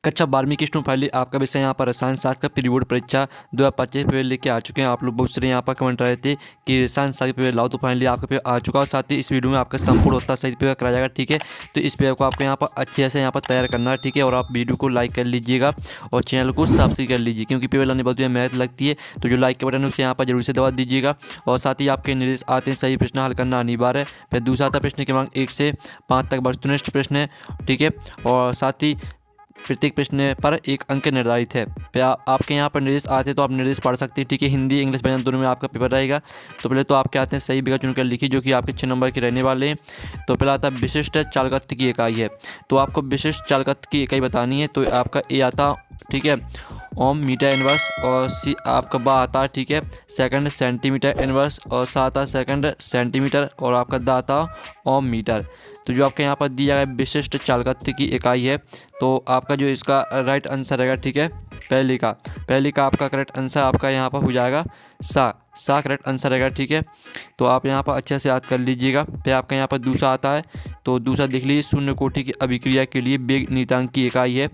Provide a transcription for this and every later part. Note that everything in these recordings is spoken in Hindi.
कक्षा 12वीं की स्टूडेंट फाइनली आपका विषय यहाँ पर रसायन शास्त्र का प्री बोर्ड परीक्षा 2025 पेपर लेके आ चुके हैं। आप लोग बहुत सारे यहाँ पर कमेंट रहे थे कि रसायन शास्त्र पेपर लाओ, तो फाइनली आपका पेपर आ चुका है। और साथ ही इस वीडियो में आपका संपूर्ण उत्तर सहित पेपर कराया जाएगा। ठीक है, तो इस पेपर को आपको यहाँ पर अच्छे से यहाँ पर तैयार करना है। ठीक है, और आप वीडियो को लाइक कर लीजिएगा और चैनल को सब्सक्राइब कर लीजिए, क्योंकि पेपर लाने बहुत मेहनत लगती है। तो जो लाइक के बटन है उसे यहाँ पर जरूर से दबा दीजिएगा। और साथ ही आपके निर्देश आते हैं सही प्रश्न हल करना अनिवार्य है। फिर दूसरा आता प्रश्न क्रमांक 1 से 5 तक वस्तुनिष्ठ प्रश्न है। ठीक है, और साथ ही प्रत्येक प्रश्न पर एक अंक निर्धारित है। फिर आपके यहाँ पर निर्देश आते हैं तो आप निर्देश पढ़ सकते हैं। ठीक है, हिंदी इंग्लिश बयान दोनों में आपका पेपर रहेगा। तो पहले तो आपके आते हैं सही विकल्प चुनकर लिखिए, जो कि आपके 6 नंबर के रहने वाले हैं। तो पहला आता है विशिष्ट चालकत्व की इकाई है, तो आपको विशिष्ट चालकत्व की इकाई बतानी है। तो आपका ए आता, ठीक है, ओम मीटर इनवर्स, और सी आपका बा आता है, ठीक है, सेकंड सेंटीमीटर इनवर्स, और सा आता सेकंड सेंटीमीटर, और आपका दा आता ओम मीटर। तो जो आपके यहाँ पर दिया गया विशिष्ट चालकत्व की इकाई है, तो आपका जो इसका राइट आंसर रहेगा, ठीक है, पहले का आपका करेक्ट आंसर आपका यहाँ पर हो जाएगा सा करेक्ट आंसर रहेगा। ठीक है, तो आप यहाँ पर अच्छे से याद कर लीजिएगा। फिर आपका यहाँ पर दूसरा आता है, तो दूसरा देख लीजिए, शून्य कोटि की अभिक्रिया के लिए वेग नियतांक की इकाई है।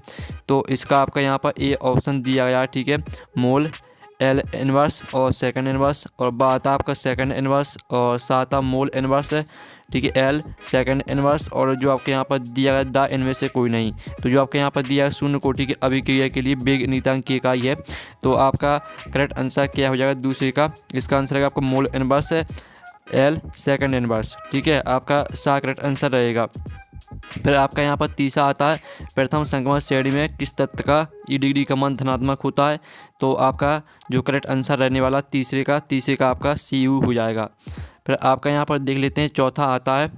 तो इसका आपका यहाँ पर ए ऑप्शन दिया गया है। ठीक है, मोल, एल इनवर्स और सेकंड इनवर्स, और बा आता आपका सेकंड इनवर्स, और सा आता मोल इनवर्स है। ठीक है, एल सेकंड इनवर्स, और जो आपके यहाँ पर दिया गया दा इनमें से कोई नहीं। तो जो आपके यहाँ पर दिया है शून्य कोटि की अभिक्रिया के लिए वेग नियतांक की इकाई है। तो आपका करेक्ट आंसर क्या हो जाएगा दूसरे का? इसका आंसर रहेगा आपका मोल इनवर्स है, एल सेकंड इनवर्स। ठीक है, आपका सा करेक्ट आंसर रहेगा। फिर आपका यहाँ पर तीसरा आता है, प्रथम संक्रमण श्रेणी में किस तत्व का ई डिग्री का मान धनात्मक होता है। तो आपका जो करेक्ट आंसर रहने वाला तीसरे का आपका Cu हो जाएगा। फिर आपका यहाँ पर देख लेते हैं चौथा आता है।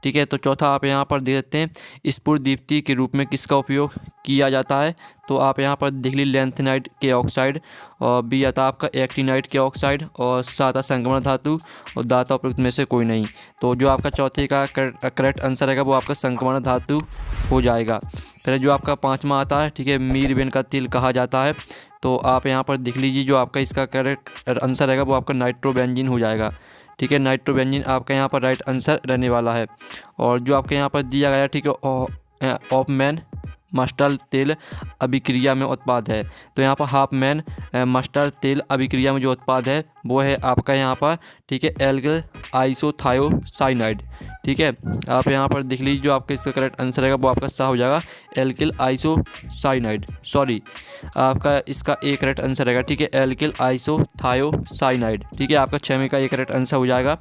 ठीक है, तो चौथा आप यहाँ पर देख लेते हैं, स्फुरदीप्ति के रूप में किसका उपयोग किया जाता है। तो आप यहाँ पर देख लीजिए, लैंथेनाइट के ऑक्साइड, और बी आता आपका एक्टिनाइट के ऑक्साइड, और सा आता संक्रमण धातु, और दाता उपयुक्त में से कोई नहीं। तो जो आपका चौथे का करेक्ट आंसर रहेगा वो आपका संक्रमण धातु हो जाएगा। फिर जो आपका पाँचवा आता है, ठीक है, मीरबेन का तेल कहा जाता है। तो आप यहाँ पर देख लीजिए, जो आपका इसका करेक्ट आंसर रहेगा वो आपका नाइट्रोबेंजीन हो जाएगा। ठीक है, नाइट्रोबेंजीन आपका यहाँ पर राइट आंसर रहने वाला है। और जो आपके यहाँ पर दिया गया, ठीक है, ऑफमैन मस्टर्ड तेल अभिक्रिया में उत्पाद है। तो यहाँ पर हाफमैन मस्टर्ड तेल अभिक्रिया में जो उत्पाद है वो है आपका यहाँ पर, ठीक है, एल्किल आइसोथायोसाइनाइड। ठीक है, आप यहाँ पर देख लीजिए, जो आपका इसका करेक्ट आंसर रहेगा वो आपका सा हो जाएगा, एल्किल आइसोसाइनाइड। सॉरी, आपका इसका ए करेक्ट आंसर रहेगा। ठीक है, एल्किल आइसोथायोसाइनाइड। ठीक है, आपका 6वें का ए करेक्ट आंसर हो जाएगा।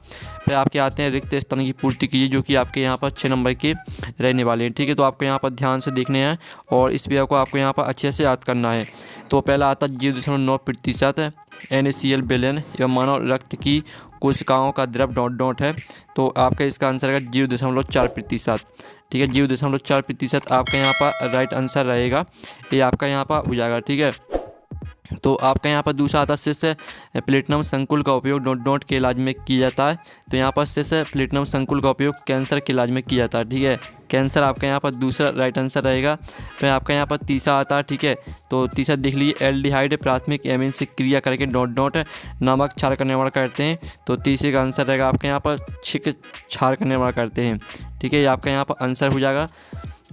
फिर आपके आते हैं रिक्त स्थान की पूर्ति कीजिए, जो कि आपके यहाँ पर 6 नंबर के रहने वाले हैं। ठीक है, तो आपको यहाँ पर ध्यान से देखने हैं और इस पेपर को आपको यहाँ पर अच्छे से याद करना है। तो पहला आता 0.9% NaCl विलयन एवं मानव रक्त की कोशिकाओं का द्रव डॉट डॉट है। तो आपका इसका आंसर रहेगा 0.4%। ठीक है, 0.4% आपका यहाँ पर राइट आंसर रहेगा, ये आपका यहाँ पर हो जाएगा। ठीक है, तो आपका यहाँ पर दूसरा आता है शिष्य प्लेटिनम संकुल का उपयोग डॉट डॉट के इलाज में किया जाता है। तो यहाँ पर शिष्य प्लेटिनम संकुल का उपयोग कैंसर के इलाज में किया जाता है। ठीक है, कैंसर आपका यहाँ पर दूसरा राइट आंसर रहेगा। फिर आपका यहाँ पर तीसरा आता है। ठीक है, तो तीसरा देख लीजिए, एल्डिहाइड प्राथमिक एमीन से क्रिया करके डॉट डॉट नामक क्षार का निर्माण करते हैं। तो तीसरे का आंसर रहेगा आपके यहाँ पर छिक क्षार का निर्माण करते हैं। ठीक है, ये आपका यहाँ पर आंसर हो जाएगा।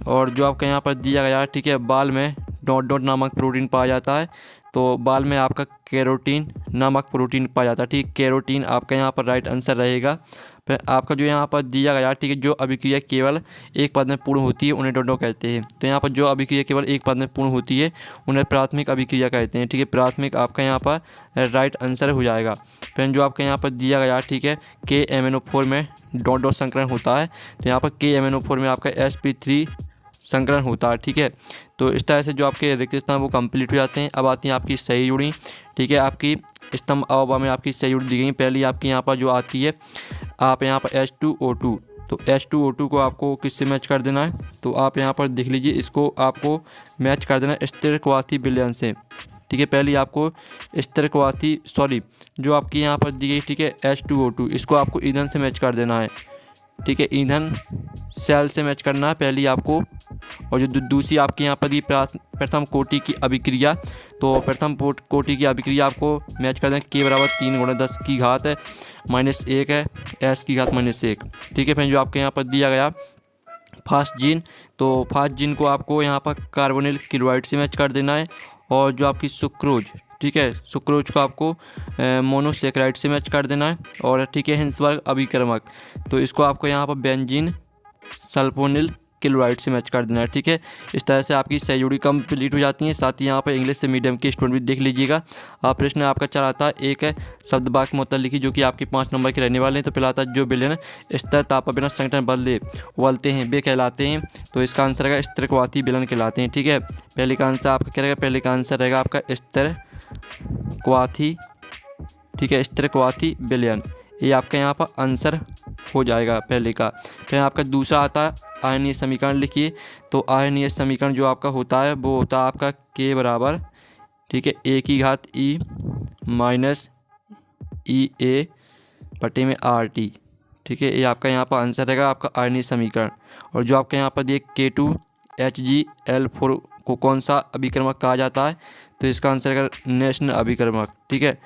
और जो आपका यहाँ पर दिया गया है, ठीक है, बाल में डॉट डॉट नामक प्रोटीन पाया जाता है। तो बाल में आपका कैरोटीन नामक प्रोटीन पाया जाता है। ठीक, कैरोटीन आपका यहाँ पर राइट आंसर रहेगा। फिर आपका जो यहाँ पर दिया गया, ठीक है, जो अभिक्रिया केवल एक पद में पूर्ण होती है उन्हें डोडो कहते हैं। तो यहाँ पर जो अभिक्रिया केवल एक पद में पूर्ण होती है उन्हें प्राथमिक अभिक्रिया कहते हैं। ठीक है, प्राथमिक आपका यहाँ पर राइट आंसर हो जाएगा। फिर जो आपका यहाँ पर दिया गया, ठीक है, KMnO4 में डॉट डॉट संकरण होता है। तो यहाँ पर KMnO4 में आपका sp3 संकरण होता है। ठीक है, तो इस तरह से जो आपके रिक्त स्थान वो कंप्लीट हो जाते हैं। अब आती है आपकी सही जुड़ी। ठीक है, आपकी स्तंभ अवयव में आपकी सही जुड़ी दी गई। पहली आपकी यहाँ पर जो आती है, आप यहाँ पर H2O2, तो H2O2 को आपको किससे मैच कर देना है। तो आप यहाँ पर देख लीजिए, इसको आपको मैच कर देना है स्थिरक्वाथी विलयन से। ठीक है, पहले आपको स्थिरक्वाथी जो आपकी यहाँ पर दी गई, ठीक है, H2O2, इसको आपको ईंधन से मैच कर देना है। ठीक है, ईंधन सेल से मैच करना है पहली आपको। और जो दूसरी आपके यहाँ पर दी प्रथम कोटि की अभिक्रिया, तो प्रथम कोटि की अभिक्रिया आपको मैच कर दें K बराबर 3 × 10⁻⁻1 है, S की घात -1। ठीक है, फिर जो आपके यहाँ पर दिया गया फास्जीन, तो फास्जीन को आपको यहाँ पर कार्बोनिल क्लोराइड से मैच कर देना है। और जो आपकी सुक्रोज, ठीक है, सुक्रोज को आपको मोनोसेक्राइड से मैच कर देना है। और ठीक है, हिंसबर्ग अभिकर्मक, तो इसको आपको यहाँ पर बेंजीन सल्फोनिल क्लोराइड से मैच कर देना है। ठीक है, इस तरह से आपकी सहयोगी कंप्लीट हो जाती हैं। साथ ही यहाँ पर इंग्लिश से मीडियम के स्टूडेंट भी देख लीजिएगा। आप प्रश्न आपका चल आता है, एक है शब्द वाक्य मतलब लिखी, जो कि आपके 5 नंबर के रहने वाले हैं। तो पहला आता है, जो विलयन स्तर ताप बिना संगठन बदले उबलते हैं वे कहलाते हैं। तो इसका आंसर रहेगा स्थिरक्वाथी विलयन कहलाते हैं। ठीक है, पहले का आंसर आपका क्या रहेगा, पहले का आंसर रहेगा आपका स्थिरक्वाथी, ठीक है, स्थिरक्वाथी विलयन, ये आपका यहाँ पर आंसर हो जाएगा पहले का। फिर आपका दूसरा आता है आयनीय समीकरण लिखिए। तो आयनीय समीकरण जो आपका होता है वो होता है आपका के बराबर, ठीक है, ए की घात ई माइनस ई ए बटे में आर टी। ठीक है, ये आपका यहाँ पर आंसर रहेगा आपका आयनीय समीकरण। और जो आपका यहाँ पर दिए K2HgL4 को कौन सा अभिकर्मक कहा जाता है, तो इसका आंसर रहेगा नेशनल अभिकर्मक। ठीक है,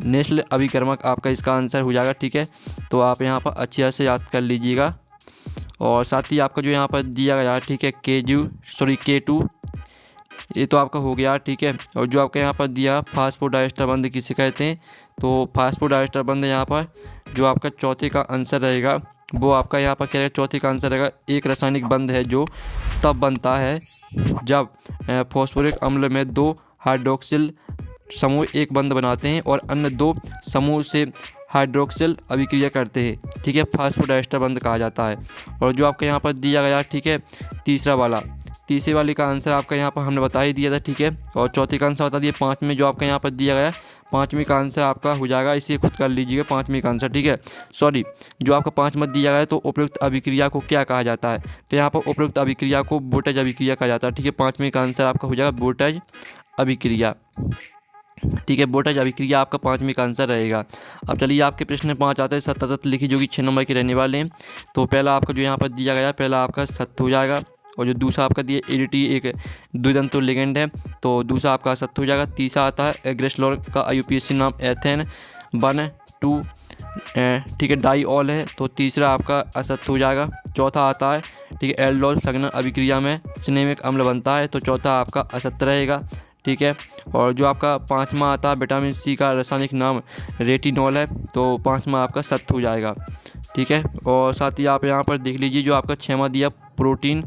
नेशनल अभिकर्मक आपका इसका आंसर हो जाएगा। ठीक है, तो आप यहाँ पर अच्छी तरह से याद कर लीजिएगा। और साथ ही आपका जो यहाँ पर दिया गया, ठीक है, K2, ये तो आपका हो गया। ठीक है, और जो आपका यहाँ पर दिया फास्फोडाइस्टर बंध किसे कहते हैं, तो फास्फोडाइस्टर बंध यहाँ पर जो आपका चौथे का आंसर रहेगा वो आपका यहाँ पर क्या रहेगा, चौथे का आंसर रहेगा एक रासायनिक बंध है जो तब बनता है जब फॉस्फोरिक अम्ल में 2 हाइड्रोक्सिल समूह एक बंध बनाते हैं और अन्य 2 समूह से हाइड्रोक्सिल अभिक्रिया करते हैं। ठीक है, फास्फोडाइस्टर बंध कहा जाता है। और जो आपका यहाँ पर दिया गया, ठीक है, तीसरे वाले का आंसर आपका यहाँ पर हमने बता ही दिया था। ठीक है, और चौथे का आंसर बता दिया। 5वें जो आपका यहाँ पर दिया गया, 5वें का आंसर आपका हो जाएगा, इसे खुद कर लीजिएगा 5वें का आंसर। ठीक है, सॉरी, जो आपका 5वां दिया गया है, तो उपयुक्त अभिक्रिया को क्या कहा जाता है, तो यहाँ पर उपयुक्त अभिक्रिया को वोल्टेज अभिक्रिया कहा जाता है। ठीक है, 5वें का आंसर आपका हो जाएगा वोल्टेज अभिक्रिया। ठीक है, वोल्टेज अभिक्रिया आपका 5वें का आंसर रहेगा। अब चलिए आपके प्रश्न 5 आते हैं सत्य लिखिए, जो कि 6 नंबर के रहने वाले हैं। तो पहला आपका जो यहाँ पर दिया गया, पहला आपका सत्य हो जाएगा। और जो दूसरा आपका दिया ADT एक द्विदंतो लिगेंड है, तो दूसरा आपका सत्य हो जाएगा। तीसरा आता है ग्रेसलॉर का IUPAC नाम एथेन 1,2, ठीक है, डाईऑल है, तो तीसरा आपका असत्य हो जाएगा। चौथा आता है, ठीक है, एल्डोल संघनन अभिक्रिया में सिनेमिक अम्ल बनता है, तो चौथा आपका असत्य रहेगा। ठीक है, और जो आपका 5वां आता है विटामिन C का रासायनिक नाम रेटिनॉल है, तो 5वां आपका सत्य हो जाएगा। ठीक है, और साथ ही आप यहाँ पर देख लीजिए, जो आपका 6वां दिया प्रोटीन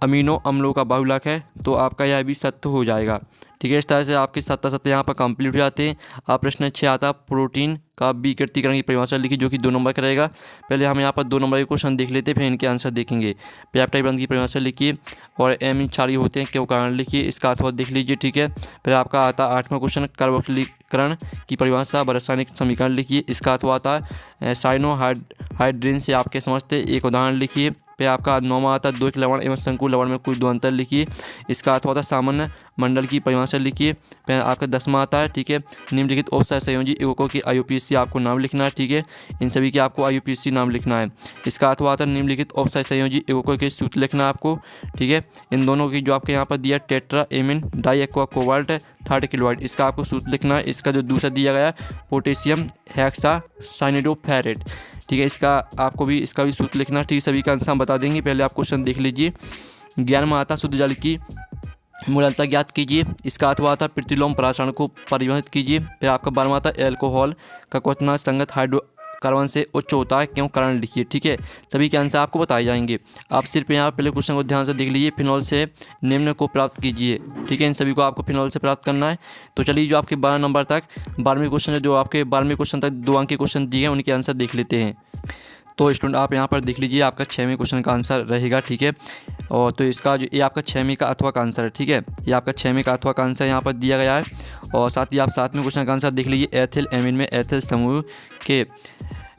अमीनो अम्लों का बहुलक है, तो आपका यह भी सत्य हो जाएगा। ठीक है, इस तरह से आपके 7 यहाँ पर कंप्लीट हो जाते हैं। आप प्रश्न 6 आता प्रोटीन का विकृतीकरण की परिभाषा लिखी, जो कि 2 नंबर का रहेगा। पहले हम यहाँ पर 2 नंबर के क्वेश्चन देख लेते हैं, फिर इनके आंसर देखेंगे। पेप्टाइड बंध की परिभाषा लिखिए और एमिन क्षारीय होते हैं क्यों कारण लिखिए, इसका अथवा देख लीजिए। ठीक है, फिर आपका आता 8वां क्वेश्चन कार्बोक्सीकरण की परिभाषा रासायनिक समीकरण लिखिए, इसका अथवा आता है साइनोहाइड्रिन से आपके समझते एक उदाहरण लिखिए। फिर आपका 9वां आता है 2 लवण एवं संकुल लवण में कुछ 2 अंतर लिखिए, इसका अथवा आता है सामान्य मंडल की परिभाषा लिखिए। फिर आपका 10वां आता है, ठीक है, निम्नलिखित ऑफसाइड संयोजी युग्मकों की IUPAC आपको नाम लिखना है। ठीक है, इन सभी के आपको IUPAC नाम लिखना है। इसका अथवा आता है निम्नलिखित ऑफसाइड संयोजी युग्मकों के सूत्र लिखना है आपको। ठीक है, इन दोनों की जो आपके यहाँ पर दिया tetra amine di aqua cobalt 30 kilowatt, इसका आपको सूत्र लिखना है। इसका जो दूसरा दिया गया पोटेशियम हेक्सा साइनिडोफेरेट, ठीक है, इसका भी सूत्र लिखना है। ठीक है, सभी का आंसर हम बता देंगे, पहले आप क्वेश्चन देख लीजिए। 11वां आता शुद्ध जल की मोललता ज्ञात कीजिए, इसका अथवा आता प्रतिलोम परासरण को परिवहनित कीजिए। फिर आपका 12वां आता एल्कोहल का क्वथनांक संगत हाइड्रोकार्बन से उच्च होता है क्यों, कारण लिखिए। ठीक है, सभी के आंसर आपको बताए जाएंगे। आप सिर्फ यहाँ पहले क्वेश्चन को ध्यान से देख लीजिए। फिनॉल से निम्न को प्राप्त कीजिए। ठीक है, इन सभी को आपको फिनॉल से प्राप्त करना है। तो चलिए, जो आपके 12 नंबर तक 12वें क्वेश्चन, जो आपके 12वें क्वेश्चन तक 2 अंक के क्वेश्चन दिए हैं, उनके आंसर देख लेते हैं। तो स्टूडेंट आप यहाँ पर देख लीजिए, आपका 6वें क्वेश्चन का आंसर रहेगा। ठीक है, और तो इसका जो ये आपका 6वें का अथवा का आंसर है। ठीक है, ये आपका 6वें का अथवा का आंसर यहाँ पर दिया गया है। और साथ ही आप 7वें क्वेश्चन का आंसर देख लीजिए। एथिल एमिन में एथिल समूह के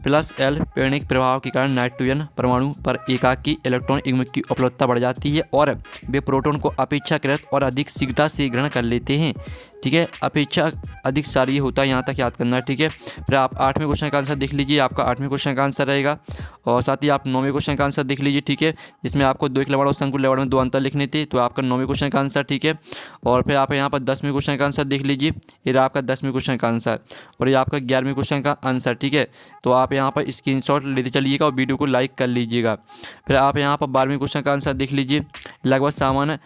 +L पेरणिक प्रभाव के कारण नाइट्रोजन परमाणु पर एकाकी इलेक्ट्रॉन युग्म की उपलब्धता बढ़ जाती है और वे प्रोटॉन को अपेक्षाकृत और अधिक शीघ्रता से ग्रहण कर लेते हैं। ठीक है। अपेक्षा अधिक सारी होता है, यहाँ तक याद करना है, ठीक है। फिर आप 8वें क्वेश्चन का आंसर देख लीजिए, आपका 8वें क्वेश्चन का आंसर रहेगा। और साथ ही आप 9वें क्वेश्चन का आंसर देख लीजिए, ठीक है, जिसमें आपको द्विक लवण और संकुल लवण में 2 अंतर लिखने थे, तो आपका 9वें क्वेश्चन का आंसर, ठीक है। और फिर आप यहाँ पर 10वें क्वेश्चन का आंसर देख लीजिए, ये रहा आपका 10वें क्वेश्चन का आंसर, और ये आपका 11वें क्वेश्चन का आंसर, ठीक है। तो आप यहाँ पर स्क्रीनशॉट लेते चलिएगा और वीडियो को लाइक कर लीजिएगा। फिर आप यहाँ पर 12वें क्वेश्चन का आंसर देख लीजिए, लगभग सामान्य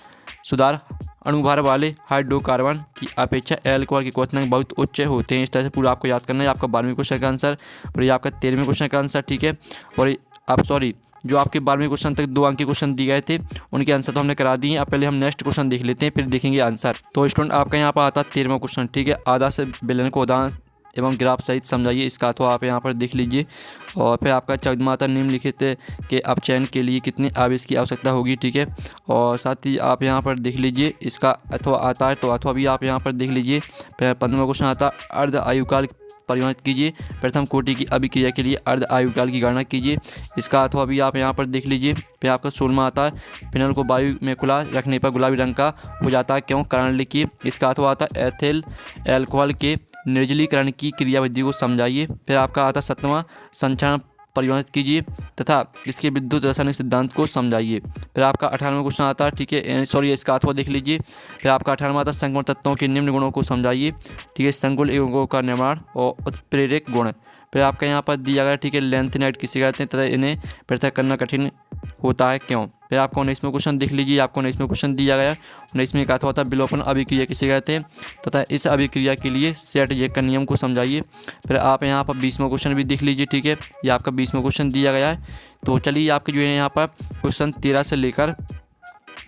सुधार अणुभार वाले हाइड्रोकार्बन की अपेक्षा एल्कोहल के क्वथनांक बहुत उच्च होते हैं। इस तरह से पूरा आपको याद करना है, आपका 12वें क्वेश्चन का आंसर, और ये आपका 13वें क्वेश्चन का आंसर, ठीक है। और आप जो आपके 12वें क्वेश्चन तक 2 अंक के क्वेश्चन दिए गए थे, उनके आंसर तो हमने करा दिए हैं। अब पहले हम नेक्स्ट क्वेश्चन देख लेते हैं, फिर देखेंगे आंसर। तो स्टूडेंट आपका यहाँ पर आता है 13वां क्वेश्चन, ठीक है। आधा से बेलन को उदाहरण एवं ग्राफ सहित समझाइए, इसका अथवा आप यहाँ पर देख लीजिए। और फिर आपका 14वां आता निम्नलिखित के अपचयन के लिए कितने आवेश की आवश्यकता होगी, ठीक है। और साथ ही आप यहाँ पर देख लीजिए, इसका अथवा आता है, तो अथवा भी आप यहाँ पर देख लीजिए। फिर 15वां क्वेश्चन आता अर्ध आयुकाल परिवर्तित कीजिए, प्रथम कोटि की अभिक्रिया के लिए अर्ध आयुकाल की गणना कीजिए, इसका अथवा भी आप यहाँ पर देख लीजिए। फिर आपका 16वां आता है फिनल को वायु में खुला रखने पर गुलाबी रंग का हो जाता है, क्यों, कारण लिखिए, इसका अथवा आता है एथिल एल्कोहल के निर्जलीकरण की क्रियाविधि को समझाइए। फिर आपका आता 7वां संचरण परिवर्तित कीजिए तथा इसके विद्युत रासायनिक सिद्धांत को समझाइए। फिर आपका 18वां क्वेश्चन आता है, ठीक है, इसका अथवा देख लीजिए। फिर आपका 18वां आता संगुण तत्वों के निम्न गुणों को समझाइए, ठीक है, संकुल युग्मों का निर्माण और उत्प्रेरक गुण। फिर आपका यहाँ पर दिया गया, ठीक है, लेंथेनाइट किसे कहते हैं तथा इन्हें पृथक करना कठिन होता है, क्यों। फिर आपको 19वां क्वेश्चन देख लीजिए, आपको 19वां क्वेश्चन दिया गया। 19वें का अथवा था विलोपन अभिक्रिया किसे कहते हैं तथा इस अभिक्रिया के लिए सेट-जेक का नियम को समझाइए। फिर आप यहाँ पर 20वां क्वेश्चन भी देख लीजिए, ठीक है, ये आपका 20वां क्वेश्चन दिया गया है। तो चलिए आपके जो है यहाँ पर क्वेश्चन 13 से लेकर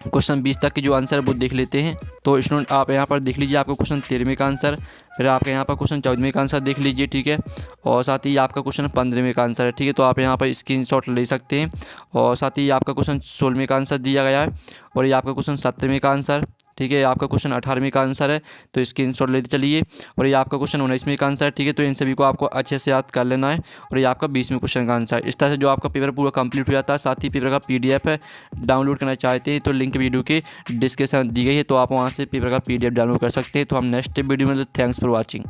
क्वेश्चन 20 तक के जो आंसर है वो देख लेते हैं। तो स्टूडेंट आप यहाँ पर देख लीजिए, आपका क्वेश्चन 13वें का आंसर, फिर आपके यहाँ पर क्वेश्चन 14वें का आंसर देख लीजिए, ठीक है। और साथ ही आपका क्वेश्चन 15वें का आंसर है, ठीक है। तो आप यहाँ पर स्क्रीनशॉट ले सकते हैं। और साथ ही आपका क्वेश्चन 16वें का आंसर दिया गया है, और ये आपका क्वेश्चन 17वें का आंसर, ठीक है। आपका क्वेश्चन 18वें का आंसर है, तो स्क्रीनशॉट लेते चलिए। और ये आपका क्वेश्चन 19वें का आंसर है, ठीक है। तो इन सभी को आपको अच्छे से याद कर लेना है। और ये आपका 20वें क्वेश्चन का आंसर। इस तरह से जो आपका पेपर पूरा कंप्लीट हो जाता है। साथ ही पेपर का PDF है, डाउनलोड करना चाहते हैं तो लिंक वीडियो के डिस्क्रिप्शन दी गई है, तो आप वहाँ से पेपर का PDF डाउनलोड कर सकते हैं। तो हम नेक्स्ट वीडियो में, थैंक्स फॉर वॉचिंग।